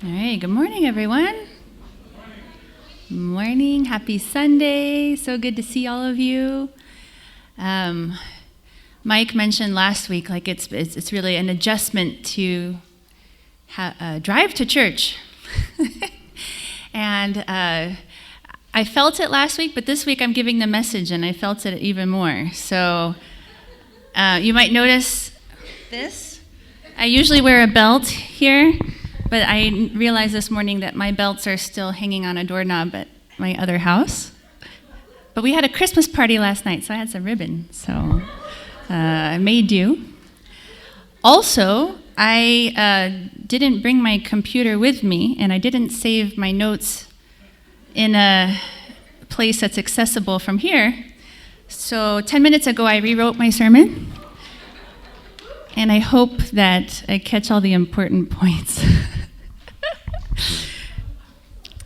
All right, good morning, everyone. Morning, happy Sunday. So good to see all of you. Mike mentioned last week, like it's really an adjustment to drive to church. And I felt it last week, but this week I'm giving the message, and I felt it even more. So you might notice this. I usually wear a belt here, but I realized this morning that my belts are still hanging on a doorknob at my other house. But we had a Christmas party last night, so I had some ribbon, so I made do. Also, I didn't bring my computer with me, and I didn't save my notes in a place that's accessible from here. So 10 minutes ago, I rewrote my sermon, and I hope that I catch all the important points.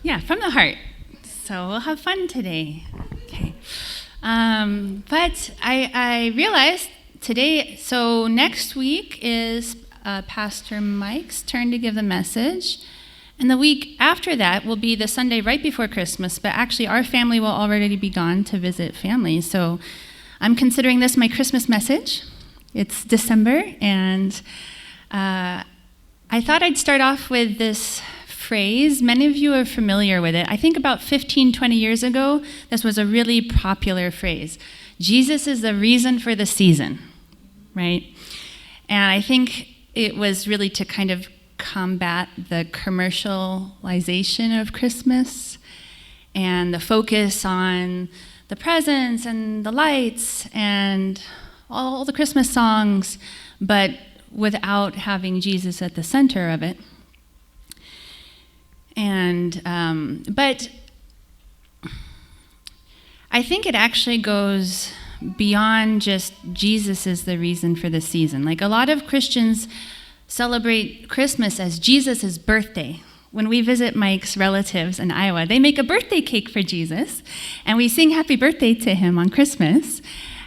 Yeah, from the heart. So we'll have fun today. Okay. But I realized today, so next week is Pastor Mike's turn to give the message. And the week after that will be the Sunday right before Christmas, but actually our family will already be gone to visit family. So I'm considering this my Christmas message. It's December, and I thought I'd start off with this phrase. Many of you are familiar with it. I think about 15, 20 years ago, this was a really popular phrase. Jesus is the reason for the season, right? And I think it was really to kind of combat the commercialization of Christmas and the focus on the presents and the lights and all the Christmas songs, but without having Jesus at the center of it. And but I think it actually goes beyond just Jesus is the reason for the season. Like a lot of Christians celebrate Christmas as Jesus' birthday. When we visit Mike's relatives in Iowa, they make a birthday cake for Jesus, and we sing happy birthday to him on Christmas,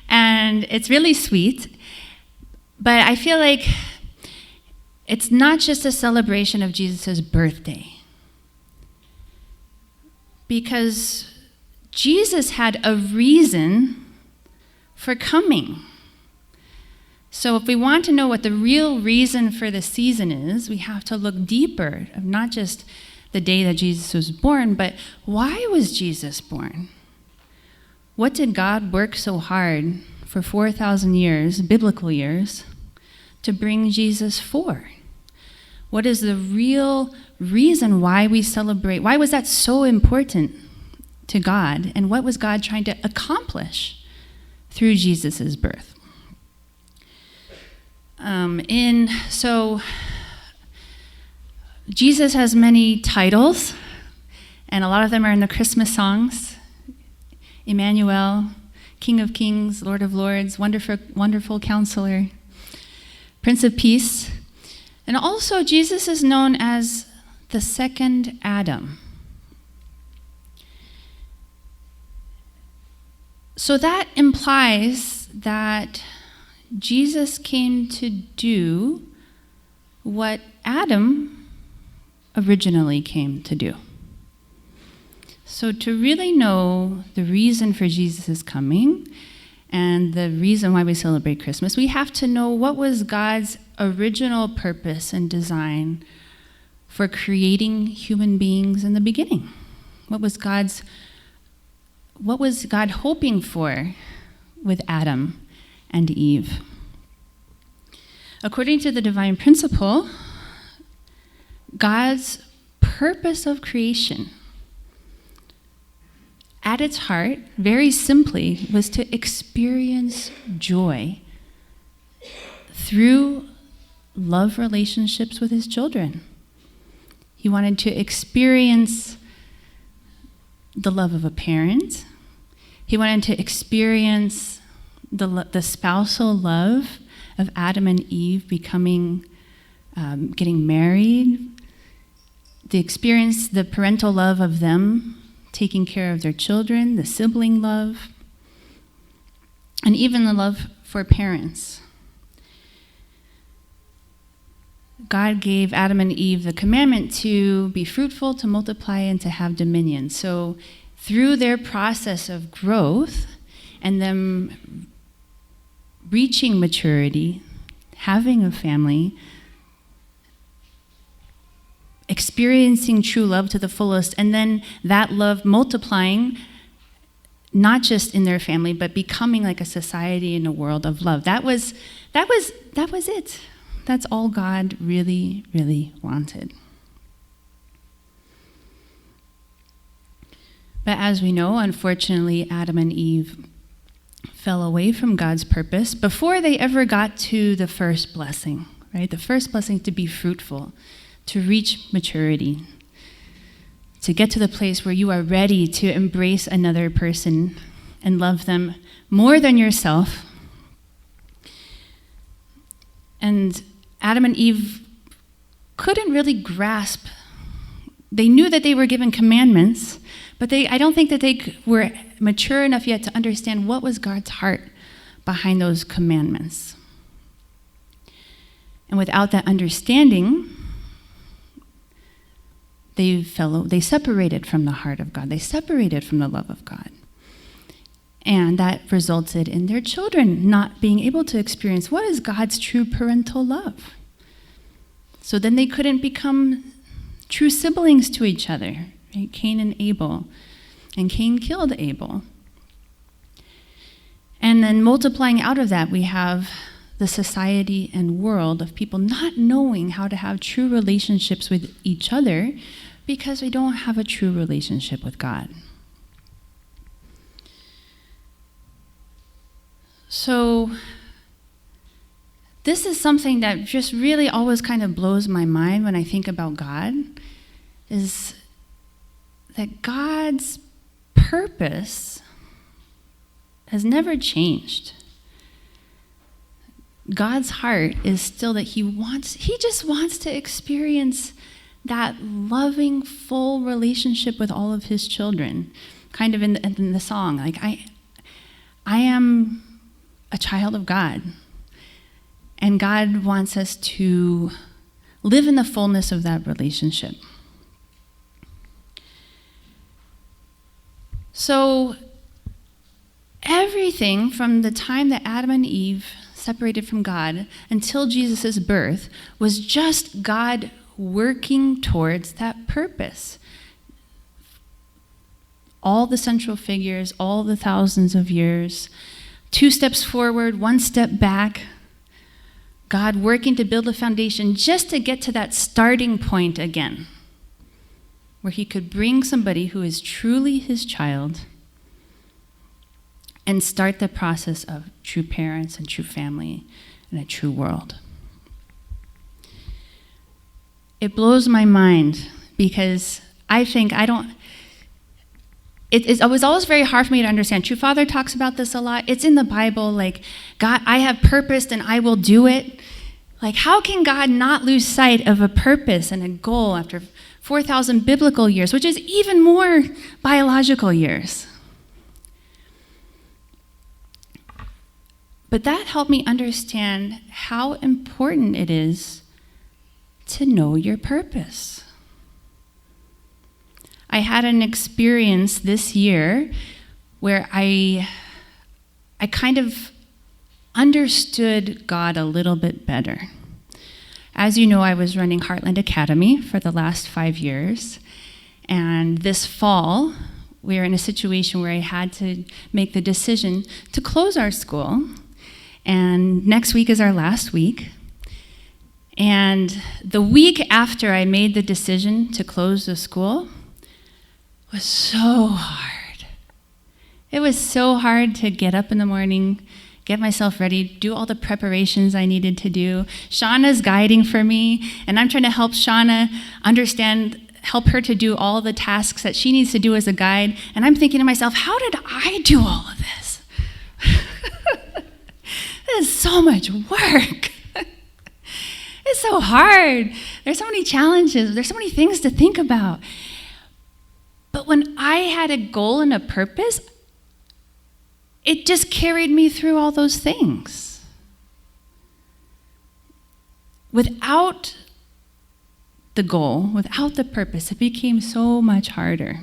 and it's really sweet. But I feel like it's not just a celebration of Jesus' birthday, because Jesus had a reason for coming. So if we want to know what the real reason for the season is, we have to look deeper of not just the day that Jesus was born, but why was Jesus born? What did God work so hard for 4,000 years, biblical years, to bring Jesus for? What is the real reason why we celebrate? Why was that so important to God? And what was God trying to accomplish through Jesus' birth? So Jesus has many titles, and a lot of them are in the Christmas songs. Emmanuel, King of Kings, Lord of Lords, Wonderful Counselor, Prince of Peace. And also Jesus is known as the second Adam. So that implies that Jesus came to do what Adam originally came to do. So to really know the reason for Jesus' coming and the reason why we celebrate Christmas, we have to know what was God's original purpose and design for creating human beings in the beginning. What was God hoping for with Adam and Eve? According to the divine principle, God's purpose of creation, at its heart, very simply, was to experience joy through love relationships with his children. He wanted to experience the love of a parent. He wanted to experience the spousal love of Adam and Eve getting married, the parental love of them taking care of their children, the sibling love, and even the love for parents. God gave Adam and Eve the commandment to be fruitful, to multiply, and to have dominion. So through their process of growth and them reaching maturity, having a family, experiencing true love to the fullest, and then that love multiplying, not just in their family, but becoming like a society in a world of love. That was it. That's all God really, really wanted. But as we know, unfortunately, Adam and Eve fell away from God's purpose before they ever got to the first blessing, right? The first blessing to be fruitful, to reach maturity, to get to the place where you are ready to embrace another person and love them more than yourself. And Adam and Eve couldn't really grasp. They knew that they were given commandments, but I don't think that they were mature enough yet to understand what was God's heart behind those commandments. And without that understanding, they separated from the heart of God. They separated from the love of God. And that resulted in their children not being able to experience what is God's true parental love. So then they couldn't become true siblings to each other, right? Cain and Abel. And Cain killed Abel. And then multiplying out of that, we have the society and world of people not knowing how to have true relationships with each other because we don't have a true relationship with God. So this is something that just really always kind of blows my mind when I think about God, is that God's purpose has never changed. God's heart is still that he just wants to experience that loving, full relationship with all of his children. Kind of in the song, like, I am a child of God. And God wants us to live in the fullness of that relationship. So everything from the time that Adam and Eve separated from God until Jesus' birth was just God working towards that purpose. All the central figures, all the thousands of years, 2 steps forward, 1 step back, God working to build a foundation just to get to that starting point again, where he could bring somebody who is truly his child and start the process of true parents and true family and a true world. It blows my mind because it was always very hard for me to understand. True Father talks about this a lot. It's in the Bible, like, God, I have purposed and I will do it. Like, how can God not lose sight of a purpose and a goal after 4,000 biblical years, which is even more biological years? But that helped me understand how important it is to know your purpose. I had an experience this year where I kind of understood God a little bit better. As you know, I was running Heartland Academy for the last 5 years, and this fall, we were in a situation where I had to make the decision to close our school, and next week is our last week. And the week after I made the decision to close the school was so hard. It was so hard to get up in the morning, get myself ready, do all the preparations I needed to do. Shauna's guiding for me, and I'm trying to help Shauna help her to do all the tasks that she needs to do as a guide. And I'm thinking to myself, how did I do all of this? This is so much work. It's so hard. There's so many challenges. There's so many things to think about. But when I had a goal and a purpose, it just carried me through all those things. Without the goal, without the purpose, it became so much harder.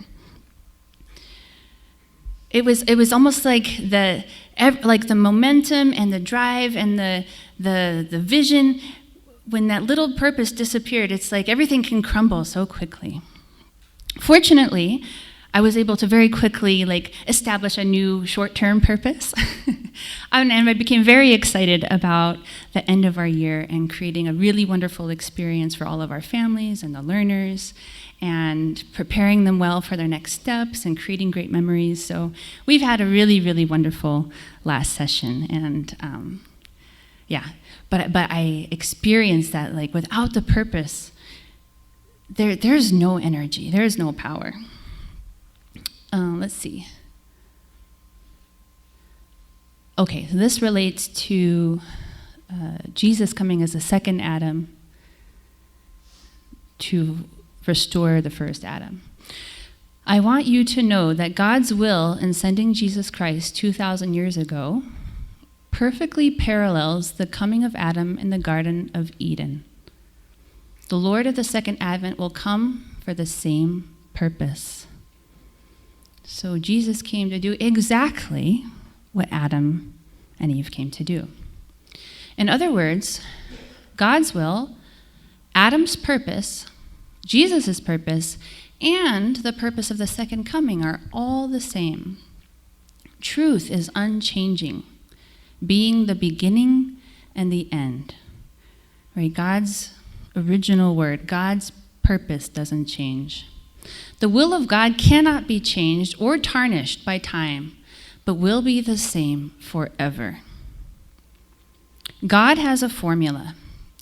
It was almost like the momentum and the drive and the vision. When that little purpose disappeared, it's like everything can crumble so quickly. Fortunately, I was able to very quickly establish a new short-term purpose. And I became very excited about the end of our year and creating a really wonderful experience for all of our families and the learners, and preparing them well for their next steps and creating great memories. So we've had a really, really wonderful last session. And but I experienced that without the purpose, there's no energy, there's no power. Let's see. Okay, so this relates to Jesus coming as the second Adam to restore the first Adam. I want you to know that God's will in sending Jesus Christ 2,000 years ago perfectly parallels the coming of Adam in the Garden of Eden. The Lord of the second advent will come for the same purpose. So Jesus came to do exactly what Adam and Eve came to do. In other words, God's will, Adam's purpose, Jesus' purpose, and the purpose of the second coming are all the same. Truth is unchanging, being the beginning and the end. Right? God's original word, God's purpose doesn't change. The will of God cannot be changed or tarnished by time, but will be the same forever. God has a formula,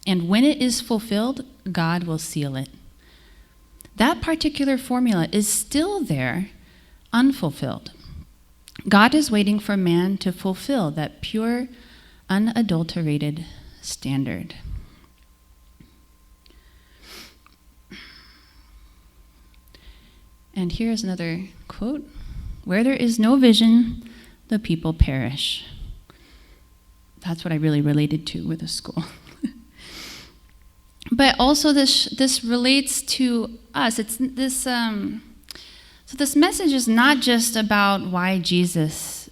and when it is fulfilled, God will seal it. That particular formula is still there, unfulfilled. God is waiting for man to fulfill that pure, unadulterated standard. And here's another quote. Where there is no vision, the people perish. That's what I really related to with the school. But also this relates to us. It's this. So this message is not just about why Jesus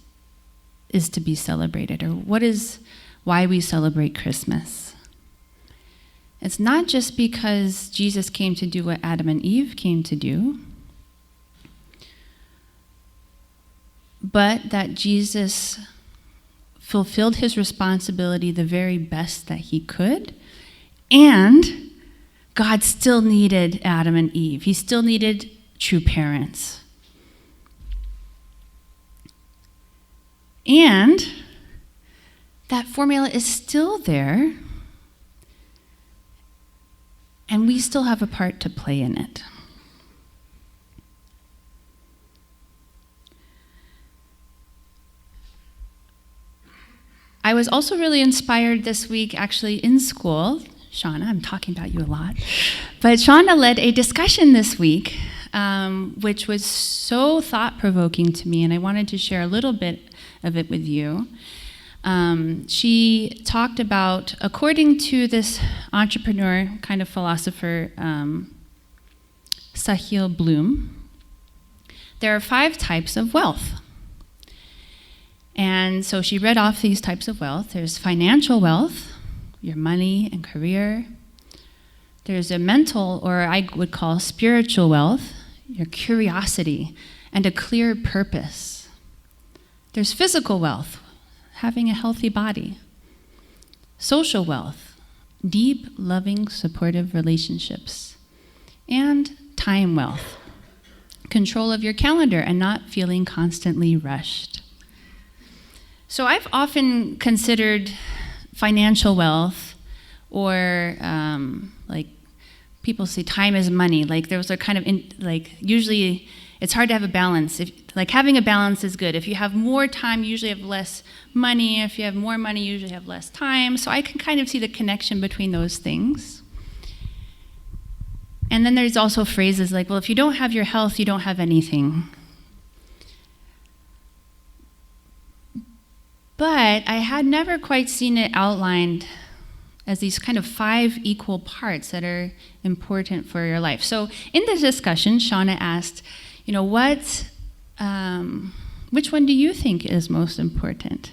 is to be celebrated, or why we celebrate Christmas. It's not just because Jesus came to do what Adam and Eve came to do, but that Jesus fulfilled his responsibility the very best that he could, and God still needed Adam and Eve. He still needed true parents. And that formula is still there, and we still have a part to play in it. I was also really inspired this week, actually, in school. Shauna, I'm talking about you a lot. But Shauna led a discussion this week, which was so thought-provoking to me, and I wanted to share a little bit of it with you. She talked about, according to this entrepreneur, kind of philosopher, Sahil Bloom, there are 5 types of wealth. And so she read off these types of wealth. There's financial wealth, your money and career. There's a mental, or I would call spiritual wealth, your curiosity and a clear purpose. There's physical wealth, having a healthy body. Social wealth, deep, loving, supportive relationships. And time wealth, control of your calendar and not feeling constantly rushed. So I've often considered financial wealth, or people say time is money. Those are kind of usually it's hard to have a balance. Having a balance is good. If you have more time, you usually have less money. If you have more money, you usually have less time. So I can kind of see the connection between those things. And then there's also phrases like, well, if you don't have your health, you don't have anything. But I had never quite seen it outlined as these kind of 5 equal parts that are important for your life. So in this discussion, Shauna asked, which one do you think is most important?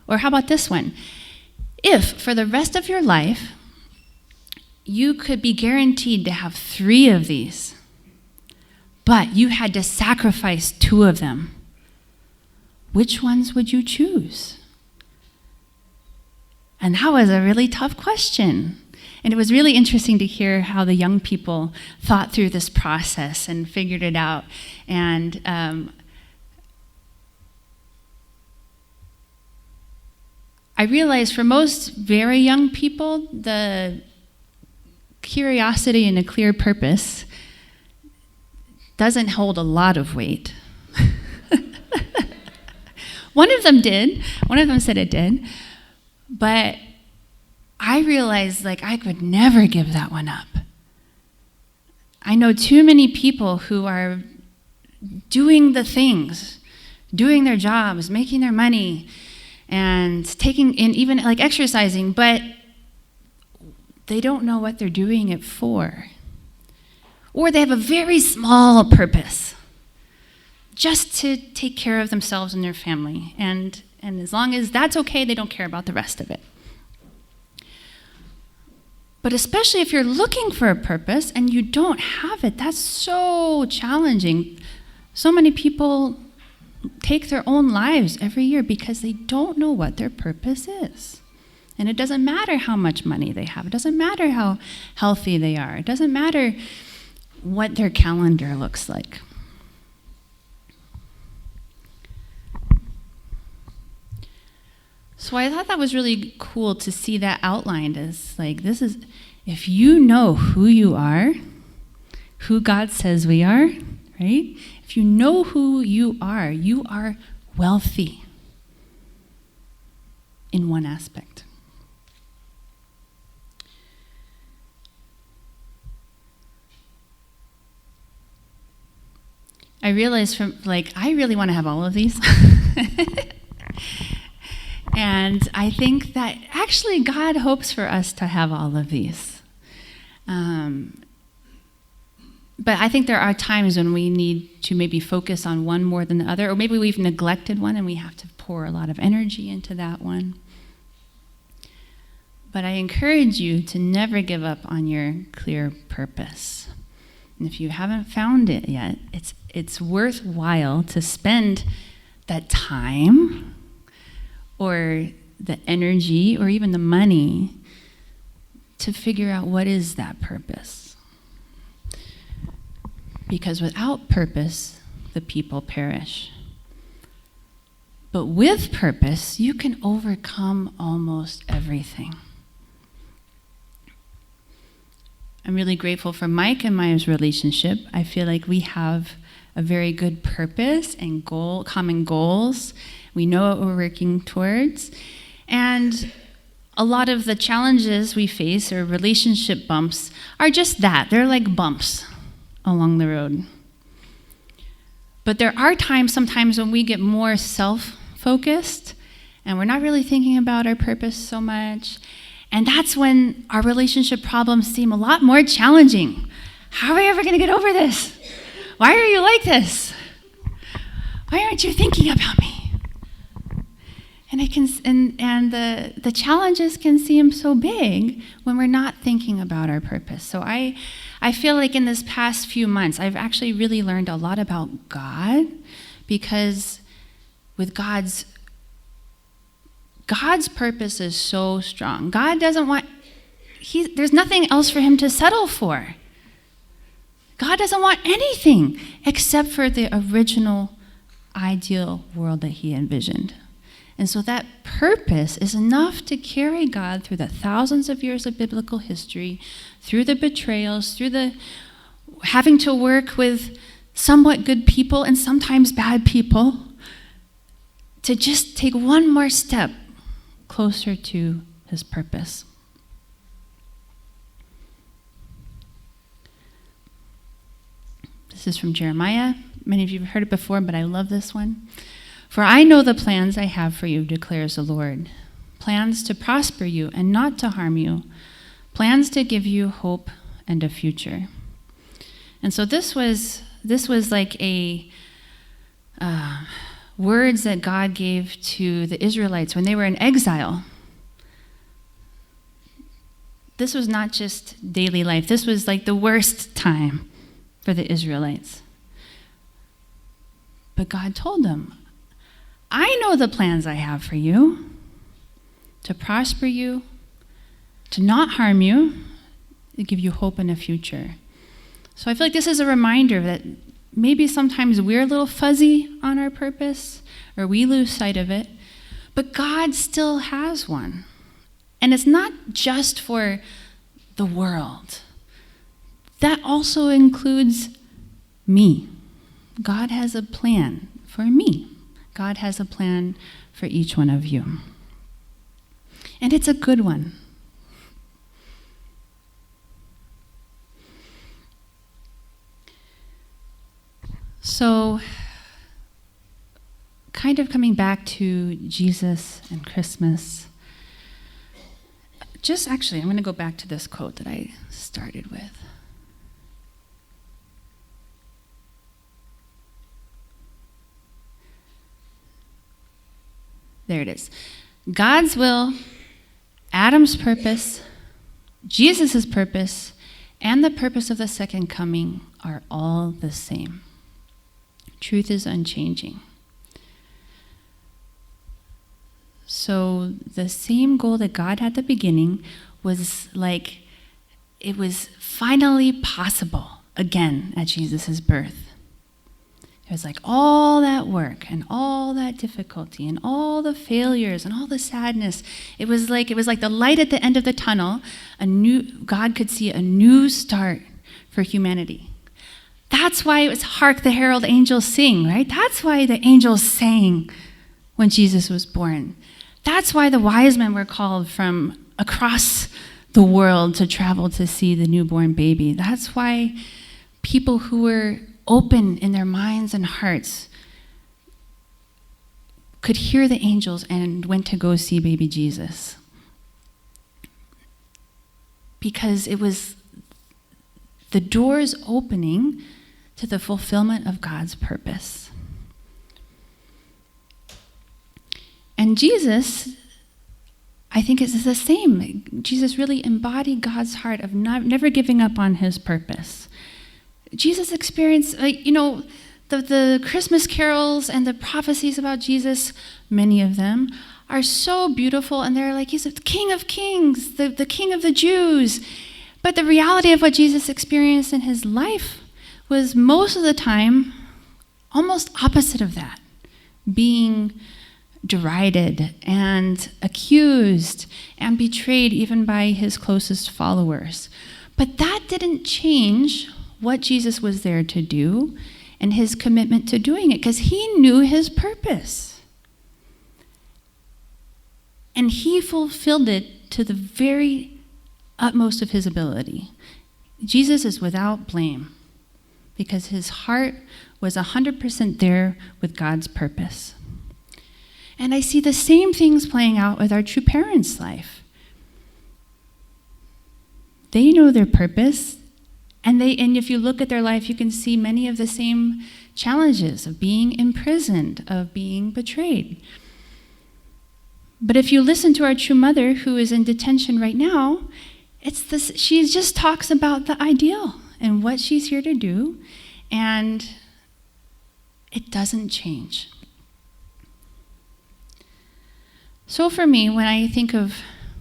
Or how about this one? If for the rest of your life, you could be guaranteed to have 3 of these, but you had to sacrifice 2 of them, which ones would you choose? And that was a really tough question. And it was really interesting to hear how the young people thought through this process and figured it out. And I realized for most very young people, the curiosity and a clear purpose doesn't hold a lot of weight. One of them did. One of them said it did. But I realized I could never give that one up. I know too many people who are doing the things, doing their jobs, making their money, and taking in even exercising, but they don't know what they're doing it for. Or they have a very small purpose, just to take care of themselves and their family. And as long as that's okay, they don't care about the rest of it. But especially if you're looking for a purpose and you don't have it, that's so challenging. So many people take their own lives every year because they don't know what their purpose is. And it doesn't matter how much money they have. It doesn't matter how healthy they are. It doesn't matter what their calendar looks like. So I thought that was really cool to see that outlined as this is, if you know who you are, who God says we are, right? If you know who you are wealthy in one aspect. I realized I really want to have all of these. And I think that actually God hopes for us to have all of these. But I think there are times when we need to maybe focus on one more than the other, or maybe we've neglected one and we have to pour a lot of energy into that one. But I encourage you to never give up on your clear purpose. And if you haven't found it yet, it's worthwhile to spend that time or the energy or even the money to figure out what is that purpose. Because without purpose, the people perish. But with purpose, you can overcome almost everything. I'm really grateful for Mike and Maya's relationship. I feel like we have a very good purpose and common goals. We know what we're working towards. And a lot of the challenges we face or relationship bumps are just that. They're like bumps along the road. But there are sometimes when we get more self-focused and we're not really thinking about our purpose so much. And that's when our relationship problems seem a lot more challenging. How are we ever going to get over this? Why are you like this? Why aren't you thinking about me? And the challenges can seem so big when we're not thinking about our purpose. So I feel like in this past few months, I've actually really learned a lot about God, because with God's purpose is so strong. God doesn't want, there's nothing else for him to settle for. God doesn't want anything except for the original ideal world that he envisioned. And so that purpose is enough to carry God through the thousands of years of biblical history, through the betrayals, through the having to work with somewhat good people and sometimes bad people, to just take one more step closer to his purpose. This is from Jeremiah. Many of you have heard it before, but I love this one. For I know the plans I have for you, declares the Lord. plans to prosper you and not to harm you, plans to give you hope and a future. And so this was like a words that God gave to the Israelites when they were in exile. This was not just daily life. This was like the worst time for the Israelites. But God told them, I know the plans I have for you, to prosper you, to not harm you, to give you hope and a future. So I feel like this is a reminder that maybe sometimes we're a little fuzzy on our purpose, or we lose sight of it, but God still has one. And it's not just for the world. That also includes me. God has a plan for me. God has a plan for each one of you. And it's a good one. So, kind of coming back to Jesus and Christmas, I'm going to go back to this quote that I started with. There it is. God's will, Adam's purpose, Jesus' purpose, and the purpose of the second coming are all the same. Truth is unchanging. So the same goal that God had at the beginning was like, it was finally possible again at Jesus' birth. It was like all that work and all that difficulty and all the failures and all the sadness. It was like the light at the end of the tunnel. God could see a new start for humanity. That's why it was hark the herald angels sing, right? That's why the angels sang when Jesus was born. That's why the wise men were called from across the world to travel to see the newborn baby. That's why people who were open in their minds and hearts could hear the angels and went to go see baby Jesus. Because it was the doors opening to the fulfillment of God's purpose. And Jesus, I think, is the same. Jesus really embodied God's heart of never giving up on his purpose. Jesus experienced, the Christmas carols and the prophecies about Jesus, many of them, are so beautiful, and they're like, he's the King of Kings, the King of the Jews. But the reality of what Jesus experienced in his life was most of the time almost opposite of that, being derided and accused and betrayed even by his closest followers. But that didn't change what Jesus was there to do and his commitment to doing it, because he knew his purpose. And he fulfilled it to the very utmost of his ability. Jesus is without blame because his heart was 100% there with God's purpose. And I see the same things playing out with our true parents' life. They know their purpose, and if you look at their life, you can see many of the same challenges of being imprisoned, of being betrayed. But if you listen to our true mother, who is in detention right now, she just talks about the ideal and what she's here to do, and it doesn't change. So for me, when I think of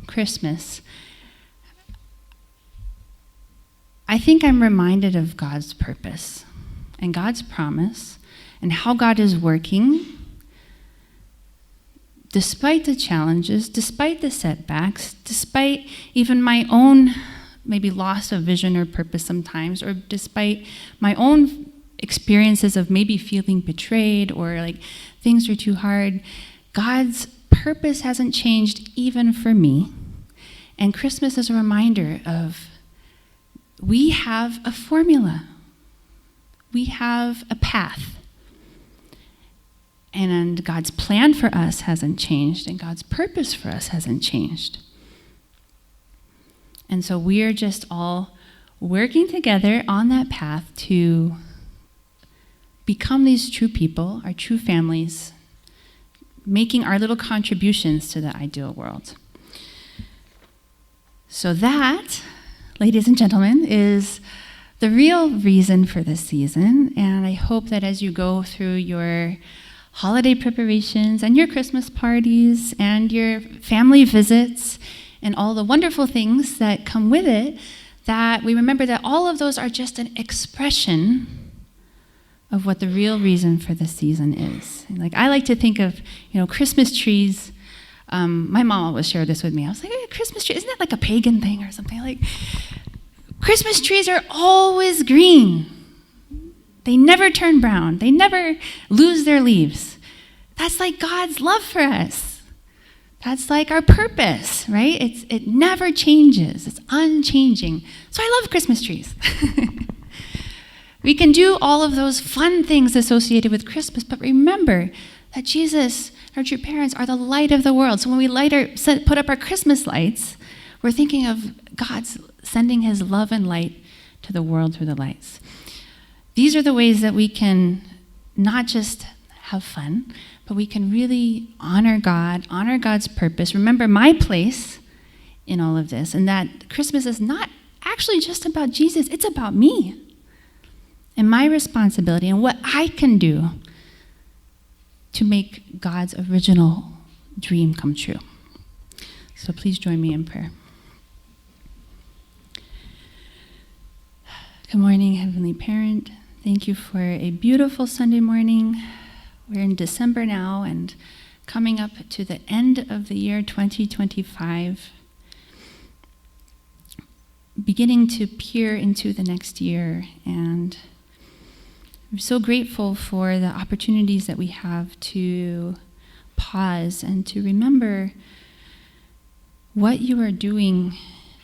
Christmas, I think I'm reminded of God's purpose and God's promise and how God is working despite the challenges, despite the setbacks, despite even my own maybe loss of vision or purpose sometimes, or despite my own experiences of maybe feeling betrayed or like things are too hard. God's purpose hasn't changed even for me. And Christmas is a reminder of we have a formula. We have a path. And God's plan for us hasn't changed, and God's purpose for us hasn't changed. And so we are just all working together on that path to become these true people, our true families, making our little contributions to the ideal world. So that, ladies and gentlemen, is the real reason for this season. And I hope that as you go through your holiday preparations and your Christmas parties and your family visits and all the wonderful things that come with it, that we remember that all of those are just an expression of what the real reason for the season is. Like, I like to think of, Christmas trees. My mom always shared this with me. I was like, Christmas tree, isn't that like a pagan thing or something? Like, Christmas trees are always green. They never turn brown. They never lose their leaves. That's like God's love for us. That's like our purpose, right? It never changes. It's unchanging. So I love Christmas trees. We can do all of those fun things associated with Christmas, but remember that Jesus, our true parents, are the light of the world. So when we put up our Christmas lights, we're thinking of God's sending his love and light to the world through the lights. These are the ways that we can not just have fun, but we can really honor God, honor God's purpose. Remember my place in all of this, and that Christmas is not actually just about Jesus, it's about me and my responsibility and what I can do to make God's original dream come true. So please join me in prayer. Good morning, Heavenly Parent. Thank you for a beautiful Sunday morning. We're in December now and coming up to the end of the year 2025, beginning to peer into the next year. And I'm so grateful for the opportunities that we have to pause and to remember what you are doing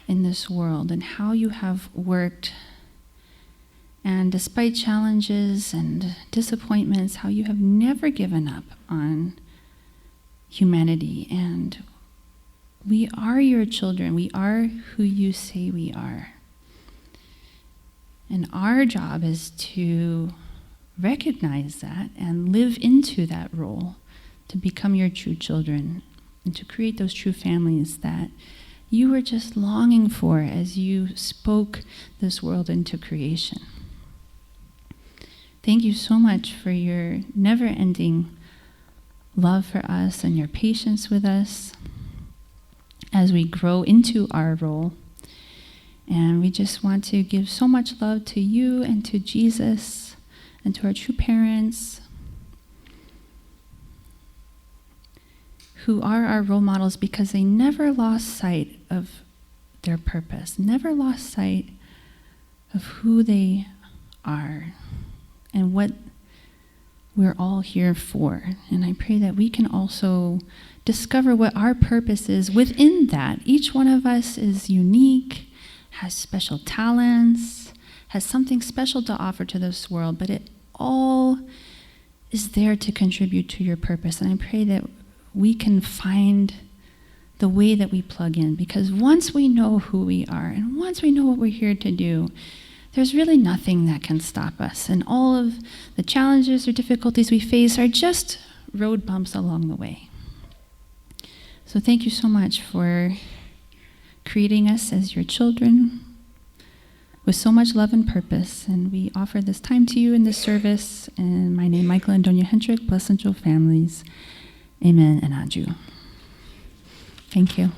in this world and how you have worked. And despite challenges and disappointments, how you have never given up on humanity. And we are your children. We are who you say we are. And our job is to recognize that and live into that role, to become your true children and to create those true families that you were just longing for as you spoke this world into creation. Thank you so much for your never-ending love for us and your patience with us as we grow into our role. And we just want to give so much love to you and to Jesus and to our true parents who are our role models because they never lost sight of their purpose, never lost sight of who they are and what we're all here for. And I pray that we can also discover what our purpose is within that. Each one of us is unique, has special talents, has something special to offer to this world, but it all is there to contribute to your purpose. And I pray that we can find the way that we plug in, because once we know who we are and once we know what we're here to do, there's really nothing that can stop us. And all of the challenges or difficulties we face are just road bumps along the way. So thank you so much for creating us as your children with so much love and purpose. And we offer this time to you in this service. In my name, Michael and Adonia Hendrick, Bless Central Families. Amen and adieu. Thank you.